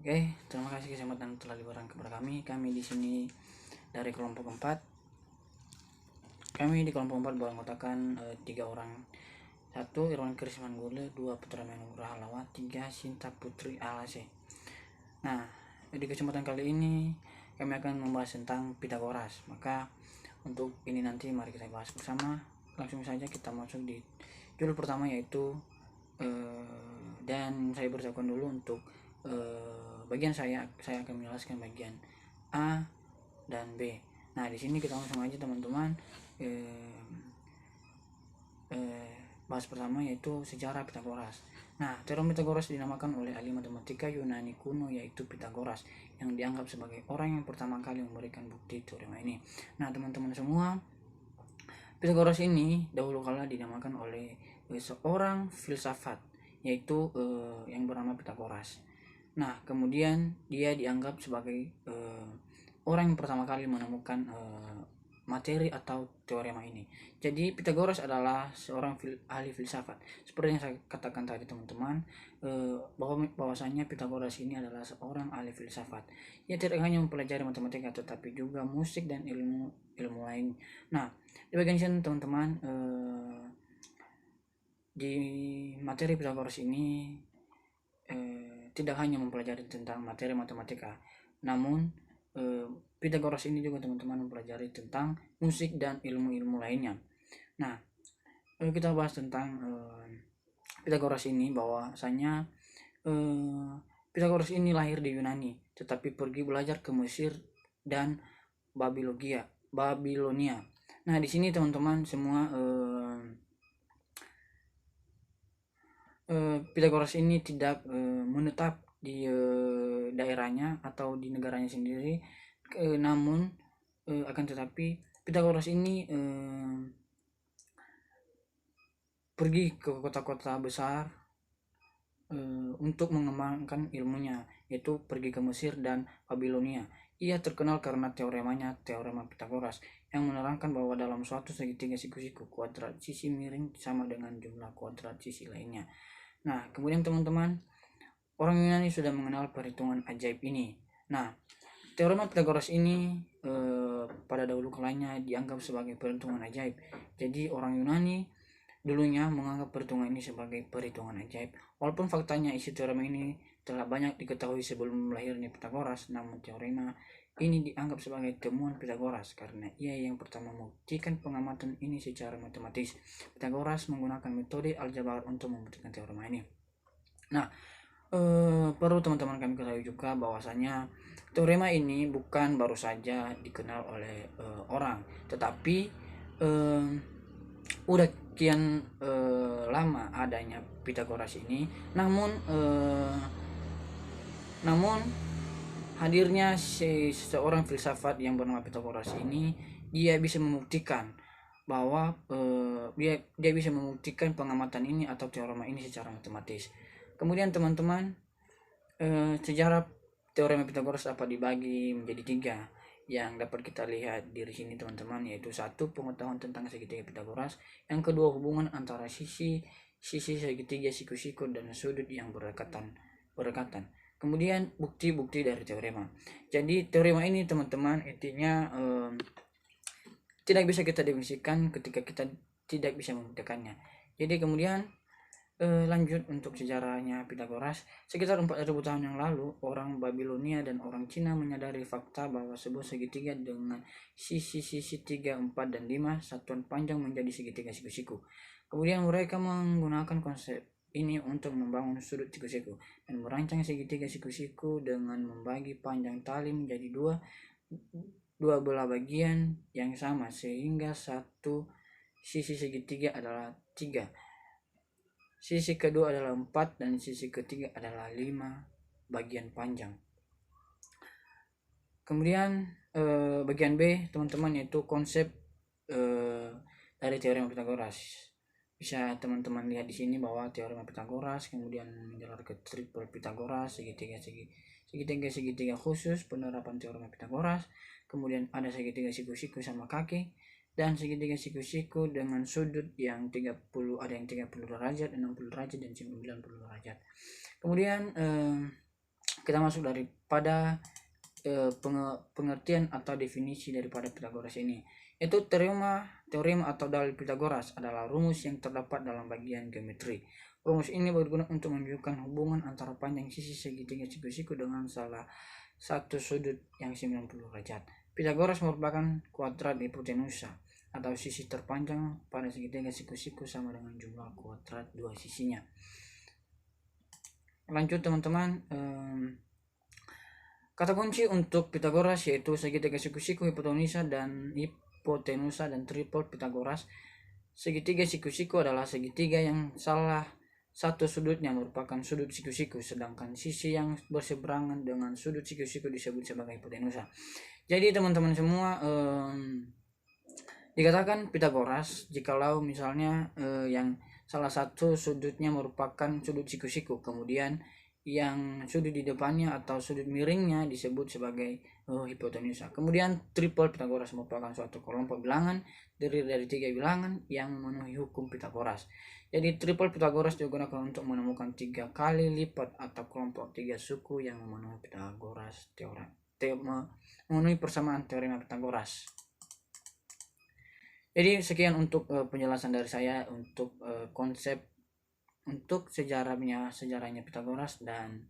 Oke, terima kasih kesempatan telah diberikan kepada kami. Kami di sini dari kelompok 4. Kami di kelompok 4 beranggotakan 3 orang. 1. Irwan Krisman Gule, 2. Putra Menurah Halawa, 3. Sinta Putri Alase. Nah, di kesempatan kali ini kami akan membahas tentang Pitagoras. Maka untuk ini nanti mari kita bahas bersama. Langsung saja kita masuk di judul pertama, yaitu dan saya beritahukan dulu untuk bagian saya akan menjelaskan bagian A dan B. Nah, di sini kita langsung aja teman-teman bahas pertama, yaitu sejarah Pitagoras. Nah, teorema Pitagoras dinamakan oleh ahli matematika Yunani kuno, yaitu Pitagoras, yang dianggap sebagai orang yang pertama kali memberikan bukti teorema ini. Nah, teman-teman semua, Pitagoras ini dahulu kala dinamakan oleh seorang filsafat, yaitu yang bernama Pitagoras. Nah, kemudian dia dianggap sebagai orang yang pertama kali menemukan materi atau teorema ini. Jadi Pitagoras adalah seorang ahli filsafat. Seperti yang saya katakan tadi teman-teman, bahwasanya Pitagoras ini adalah seorang ahli filsafat. Ia tidak hanya mempelajari matematika tetapi juga musik dan ilmu lain. Nah, di bagian sini teman-teman, di materi Pitagoras ini tidak hanya mempelajari tentang materi matematika, namun Pitagoras ini juga teman-teman mempelajari tentang musik dan ilmu-ilmu lainnya. Nah, kita bahas tentang Pitagoras ini, bahwasanya Pitagoras ini lahir di Yunani tetapi pergi belajar ke Mesir dan Babilonia. Nah, di sini teman-teman semua, Pitagoras ini tidak menetap di daerahnya atau di negaranya sendiri, namun akan tetapi Pitagoras ini pergi ke kota-kota besar untuk mengembangkan ilmunya, yaitu pergi ke Mesir dan Babilonia. Ia terkenal karena teoremanya, teorema Pitagoras, yang menerangkan bahwa dalam suatu segitiga siku-siku, kuadrat sisi miring sama dengan jumlah kuadrat sisi lainnya. Nah, kemudian teman-teman, orang Yunani sudah mengenal perhitungan ajaib ini. Nah, teorema Pitagoras ini pada dahulu kalanya dianggap sebagai perhitungan ajaib. Jadi orang Yunani dulunya menganggap perhitungan ini sebagai perhitungan ajaib. Walaupun faktanya isi teorema ini telah banyak diketahui sebelum lahirnya Pitagoras, namun teorema ini dianggap sebagai temuan Pitagoras karena ia yang pertama membuktikan pengamatan ini secara matematis. Pitagoras menggunakan metode aljabar untuk membuktikan teorema ini. Nah, perlu teman-teman kami ketahui juga bahwasanya teorema ini bukan baru saja dikenal oleh orang, tetapi udah kian lama adanya Pitagoras ini. Namun hadirnya seorang filsafat yang bernama Pitagoras ini, dia bisa membuktikan bahwa dia bisa membuktikan pengamatan ini atau teorema ini secara matematis. Kemudian teman-teman, sejarah teorema Pitagoras dapat dibagi menjadi 3 yang dapat kita lihat di sini teman-teman, yaitu 1. Pengetahuan tentang segitiga Pitagoras, yang kedua hubungan antara sisi segitiga siku-siku dan sudut yang berdekatan. Kemudian bukti-bukti dari teorema. Jadi teorema ini teman-teman intinya tidak bisa kita definisikan ketika kita tidak bisa membuktikannya. Jadi kemudian lanjut untuk sejarahnya Pitagoras. Sekitar 4.000 tahun yang lalu, orang Babilonia dan orang Cina menyadari fakta bahwa sebuah segitiga dengan sisi-sisi 3, 4, dan 5 satuan panjang menjadi segitiga siku-siku. Kemudian mereka menggunakan konsep ini untuk membangun sudut siku-siku dan merancang segitiga siku-siku dengan membagi panjang tali menjadi dua belah bagian yang sama, sehingga satu sisi segitiga adalah 3, sisi kedua adalah 4, dan sisi ketiga adalah 5 bagian panjang. Kemudian bagian B teman-teman, yaitu konsep dari teorema Pitagoras. Bisa teman-teman lihat di sini bahwa teorema Pitagoras kemudian menjalar ke triple Pitagoras, segitiga khusus, penerapan teorema Pitagoras, kemudian ada segitiga siku-siku sama kaki, dan segitiga siku-siku dengan sudut yang 30, ada yang 30 derajat, 60 derajat, dan 90 derajat. Kemudian kita masuk daripada pengertian atau definisi daripada Pythagoras ini. Itu teorema atau dalil Pythagoras adalah rumus yang terdapat dalam bagian geometri. Rumus ini berguna untuk menunjukkan hubungan antara panjang sisi segitiga siku-siku dengan salah satu sudut yang 90 derajat. Pythagoras merupakan kuadrat hipotenusa atau sisi terpanjang pada segitiga siku-siku sama dengan jumlah kuadrat dua sisinya. Lanjut teman-teman, kata kunci untuk Pythagoras yaitu segitiga siku-siku, hipotenusa dan triple Pythagoras. Segitiga siku-siku adalah segitiga yang salah satu sudutnya merupakan sudut siku-siku, sedangkan sisi yang berseberangan dengan sudut siku-siku disebut sebagai hipotenusa. Jadi teman-teman semua, dikatakan Pythagoras jikalau misalnya yang salah satu sudutnya merupakan sudut siku-siku, kemudian yang sudut di depannya atau sudut miringnya disebut sebagai hipotenusa. Kemudian triple Pythagoras merupakan suatu kelompok bilangan terdiri dari 3 bilangan yang memenuhi hukum Pythagoras. Jadi triple Pythagoras digunakan untuk menemukan 3 kali lipat atau kelompok 3 suku yang memenuhi Pythagoras memenuhi persamaan teorema Pythagoras. Jadi sekian untuk penjelasan dari saya untuk konsep untuk sejarahnya Pythagoras dan